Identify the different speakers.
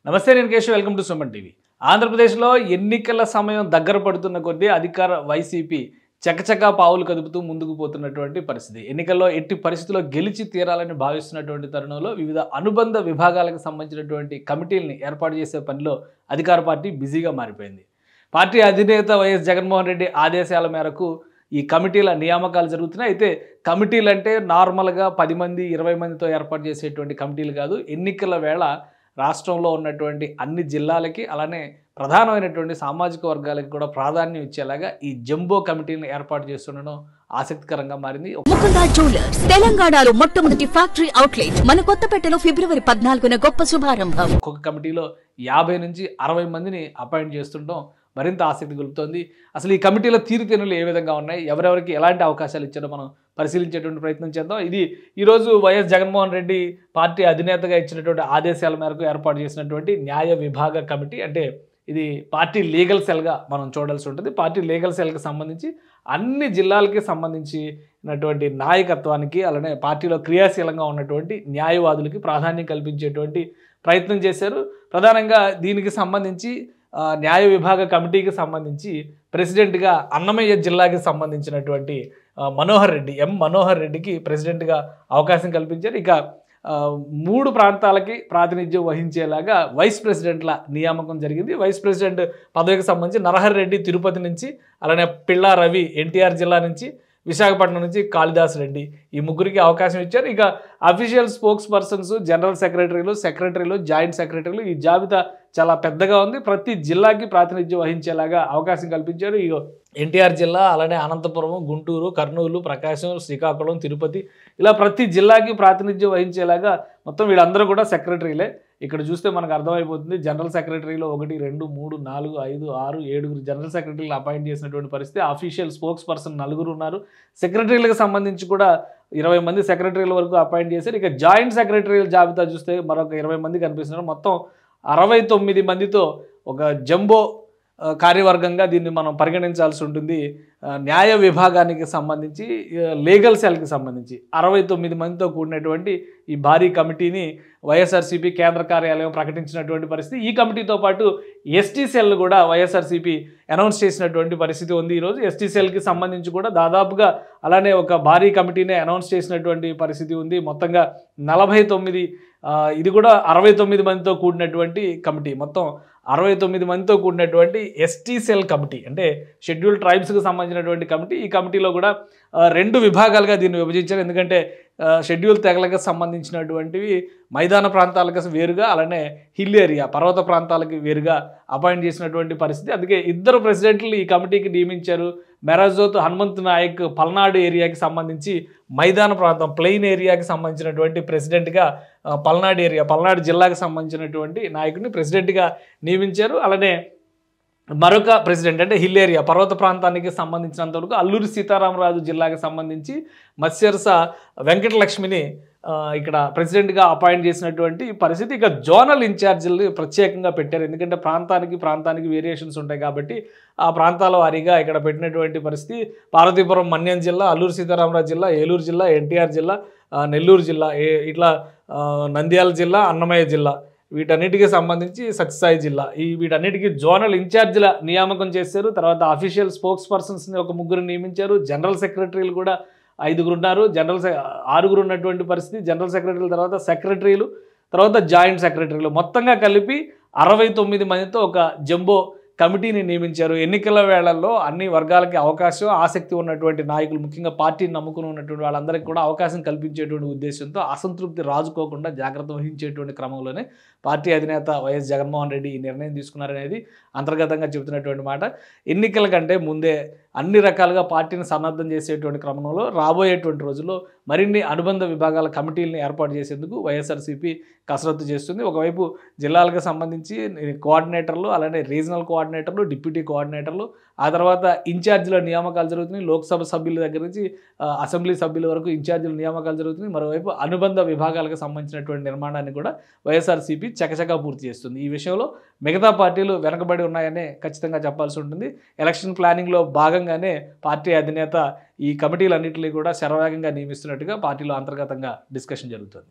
Speaker 1: నమస్తే నేను Keshav welcome to Suman TV. ఆంధ్రప్రదేశ్లో ఎన్నికల సమయం దగ్గర పడుతున్న కొద్దీ అధికార వైసీపీ చకచకా పావులు కదుపుతూ ముందుకు పోతున్నటువంటి పరిస్థితి. ఎన్నికల్లో ఎట్టి పరిస్థితుల్లో గెలిచి తీరాలని భావిస్తున్నటువంటి తరుణంలో వివిధ అనుబంధ విభాగాలకు సంబంధించినటువంటి కమిటీల్ని ఏర్పాటు చేసే పనిలో అధికార పార్టీ బిజీగా మారిపోయింది. పార్టీ అధినేత వైఎస్ జగన్మోహన్ రెడ్డి ఆదేశాల మేరకు ఈ కమిటీల నియామకాలు జరుగుతున్నాయి. అయితే కమిటీలు అంటే నార్మల్గా 10 మంది 20 మందితో ఏర్పాటు చేసేటువంటి కమిటీలు కాదు. ఎన్నికల వేళ రాష్ట్రంలో ఉన్నటువంటి అన్ని జిల్లాలకి అలానే ప్రధానమైనటువంటి సామాజిక వర్గాలకు కూడా ప్రాధాన్యం ఇచ్చేలాగా ఈ జంబో కమిటీని ఏర్పాటు చేస్తుండడం ఆసక్తికరంగా మారింది.
Speaker 2: ముకుందా జ్యువెలర్స్ తెలంగాణలో మొట్టమొదటి ఫ్యాక్టరీ అవుట్లెట్ మన కొత్తపేటలో ఫిబ్రవరి 14న గొప్ప శుభారంభం.
Speaker 1: ఒక్కొక్క కమిటీలో 50 నుంచి 60 మందిని అపాయింట్ చేస్తుండడం మరింత ఆసక్తి గొలుపుతోంది. అసలు ఈ కమిటీల తీరుతెన్నులు ఏ విధంగా ఉన్నాయి, ఎవరెవరికి ఎలాంటి అవకాశాలు ఇచ్చారో మనం పరిశీలించేటువంటి ప్రయత్నం చేద్దాం. ఇది ఈరోజు వైఎస్ జగన్మోహన్ రెడ్డి పార్టీ అధినేతగా ఇచ్చినటువంటి ఆదేశాల మేరకు ఏర్పాటు చేసినటువంటి న్యాయ విభాగ కమిటీ. అంటే ఇది పార్టీ లీగల్ సెల్గా మనం చూడాల్సి ఉంటుంది. పార్టీ లీగల్ సెల్కి సంబంధించి అన్ని జిల్లాలకి సంబంధించినటువంటి నాయకత్వానికి అలానే పార్టీలో క్రియాశీలంగా ఉన్నటువంటి న్యాయవాదులకి ప్రాధాన్యం కల్పించేటువంటి ప్రయత్నం చేశారు. ప్రధానంగా దీనికి సంబంధించి న్యాయ విభాగ కమిటీకి సంబంధించి ప్రెసిడెంట్గా అన్నమయ్య జిల్లాకి సంబంధించినటువంటి మనోహర్ రెడ్డికి ప్రెసిడెంట్గా అవకాశం కల్పించారు. ఇక 3 ప్రాంతాలకి ప్రాతినిధ్యం వహించేలాగా వైస్ ప్రెసిడెంట్ల నియామకం జరిగింది. వైస్ ప్రెసిడెంట్ పదవికి సంబంధించి నరహర్ రెడ్డి తిరుపతి నుంచి, అలానే పిళ్ళా రవి ఎన్టీఆర్ జిల్లా నుంచి, విశాఖపట్నం నుంచి కాళిదాస్ రెడ్డి, ఈ ముగ్గురికి అవకాశం ఇచ్చారు. ఇక అఫీషియల్ స్పోక్స్ పర్సన్స్, జనరల్ సెక్రటరీలు, జాయింట్ సెక్రటరీలు, ఈ జాబితా చాలా పెద్దగా ఉంది. ప్రతి జిల్లాకి ప్రాతినిధ్యం వహించేలాగా అవకాశం కల్పించారు. ఇక ఎన్టీఆర్ జిల్లా, అలానే అనంతపురం, గుంటూరు, కర్నూలు, ప్రకాశం, శ్రీకాకుళం, తిరుపతి, ఇలా ప్రతి జిల్లాకి ప్రాతినిధ్యం వహించేలాగా మొత్తం వీళ్ళందరూ కూడా సెక్రటరీలే. ఇక్కడ చూస్తే మనకు అర్థమైపోతుంది. జనరల్ సెక్రటరీలో 1, 2, 3, 4, 5, 6, 7 జనరల్ సెక్రటరీలు అపాయింట్ చేసినటువంటి పరిస్థితి. అఫీషియల్ స్పోక్స్ పర్సన్ 4 ఉన్నారు. సెక్రటరీలకు సంబంధించి కూడా 20 మంది సెక్రటరీల వరకు అపాయింట్ చేశారు. ఇక జాయింట్ సెక్రటరీల జాబితా చూస్తే మరొక 20 మంది కనిపిస్తున్నారు. మొత్తం 69 మందితో ఒక జంబో కార్యవర్గంగా దీన్ని మనం పరిగణించాల్సి ఉంటుంది. న్యాయ విభాగానికి సంబంధించి లీగల్ సెల్కి సంబంధించి 69 మందితో కూడినటువంటి ఈ భారీ కమిటీని వైఎస్ఆర్సీపీ కేంద్ర కార్యాలయం ప్రకటించినటువంటి పరిస్థితి. ఈ కమిటీతో పాటు ఎస్టీ సెల్ కూడా వైఎస్ఆర్సీపీ అనౌన్స్ చేసినటువంటి పరిస్థితి ఉంది. ఈరోజు ఎస్టీ సెల్కి సంబంధించి కూడా దాదాపుగా అలానే ఒక భారీ కమిటీనే అనౌన్స్ చేసినటువంటి పరిస్థితి ఉంది. మొత్తంగా 49, ఇది కూడా 69 మందితో కూడినటువంటి కమిటీ. మొత్తం 69 మందితో కూడినటువంటి ఎస్టీ సెల్ కమిటీ, అంటే షెడ్యూల్డ్ ట్రైబ్స్కి సంబంధించినటువంటి కమిటీ. ఈ కమిటీలో కూడా 2 విభాగాలుగా దీన్ని విభజించారు. ఎందుకంటే షెడ్యూల్ తెగలకు సంబంధించినటువంటివి మైదాన ప్రాంతాలకు వేరుగా, అలానే హిల్ ఏరియా పర్వత ప్రాంతాలకు వేరుగా అపాయింట్ చేసినటువంటి పరిస్థితి. అందుకే 2 ప్రెసిడెంట్లు ఈ కమిటీకి నియమించారు. మెరాజోత్ హనుమంత్ నాయక్ పల్నాడు ఏరియాకి సంబంధించి మైదాన ప్రాంతం ప్లెయిన్ ఏరియాకి సంబంధించినటువంటి ప్రెసిడెంట్గా పల్నాడు జిల్లాకు సంబంధించినటువంటి నాయకుడిని ప్రెసిడెంట్గా నియమించారు. అలానే మరొక ప్రెసిడెంట్ అంటే హిల్ ఏరియా పర్వత ప్రాంతానికి సంబంధించినంతవరకు అల్లూరి సీతారామరాజు జిల్లాకి సంబంధించి మత్స్యరస వెంకటలక్ష్మిని ఇక్కడ ప్రెసిడెంట్గా అపాయింట్ చేసినటువంటి పరిస్థితి. ఇక జోనల్ ఇన్ఛార్జీలు ప్రత్యేకంగా పెట్టారు. ఎందుకంటే ప్రాంతానికి వేరియేషన్స్ ఉంటాయి కాబట్టి ఆ ప్రాంతాల వారీగా ఇక్కడ పెట్టినటువంటి పరిస్థితి. పార్వతీపురం మన్యం జిల్లా, అల్లూరి సీతారామరాజు జిల్లా, ఏలూరు జిల్లా, ఎన్టీఆర్ జిల్లా, నెల్లూరు జిల్లా, ఇట్లా నంద్యాల జిల్లా, అన్నమయ్య జిల్లా, వీటన్నిటికీ సంబంధించి సత్యసాయి జిల్లా, వీటన్నిటికీ జోనల్ ఇన్ఛార్జీల నియామకం చేశారు. తర్వాత అఫీషియల్ స్పోక్స్ పర్సన్స్ని ఒక 3 నియమించారు. జనరల్ సెక్రటరీలు కూడా 5 ఉన్నారు. 6 ఉన్నటువంటి పరిస్థితి. జనరల్ సెక్రటరీల తర్వాత సెక్రటరీలు, తర్వాత జాయింట్ సెక్రటరీలు, మొత్తంగా కలిపి 69 మందితో ఒక జంబో కమిటీని నియమించారు. ఎన్నికల వేళల్లో అన్ని వర్గాలకి అవకాశం, ఆసక్తి ఉన్నటువంటి నాయకులు, ముఖ్యంగా పార్టీని నమ్ముకుని ఉన్నటువంటి వాళ్ళందరికీ కూడా అవకాశం కల్పించేటువంటి ఉద్దేశంతో అసంతృప్తి రాజుకోకుండా జాగ్రత్త వహించేటువంటి క్రమంలోనే పార్టీ అధినేత వైఎస్ జగన్మోహన్ రెడ్డి ఈ నిర్ణయం తీసుకున్నారనేది అంతర్గతంగా చెబుతున్నటువంటి మాట. ఎన్నికల కంటే ముందే అన్ని రకాలుగా పార్టీని సన్నద్ధం చేసేటువంటి క్రమంలో రాబోయేటువంటి రోజుల్లో మరిన్ని అనుబంధ విభాగాల కమిటీలను ఏర్పాటు చేసేందుకు వైఎస్ఆర్సీపీ కసరత్తు చేస్తుంది. ఒకవైపు జిల్లాలకు సంబంధించి కోఆర్డినేటర్లు, అలానే రీజనల్ కోఆర్డినేటర్లు, డిప్యూటీ కోఆర్డినేటర్లు, ఆ తర్వాత ఇన్ఛార్జీల నియామకాలు జరుగుతున్నాయి. లోక్సభ సభ్యుల దగ్గర నుంచి అసెంబ్లీ సభ్యుల వరకు ఇన్ఛార్జీల నియామకాలు జరుగుతున్నాయి. మరోవైపు అనుబంధ విభాగాలకు సంబంధించినటువంటి నిర్మాణాన్ని కూడా వైఎస్ఆర్సీపీ చకచకా పూర్తి చేస్తుంది. ఈ విషయంలో మిగతా పార్టీలు వెనకబడి ఉన్నాయనే ఖచ్చితంగా చెప్పాల్సి ఉంటుంది. ఎలక్షన్ ప్లానింగ్లో భాగంగానే పార్టీ అధినేత ఈ కమిటీలన్నింటినీ కూడా శరవేగంగా నియమిస్తున్నట్టుగా పార్టీలో అంతర్గతంగా డిస్కషన్ జరుగుతుంది.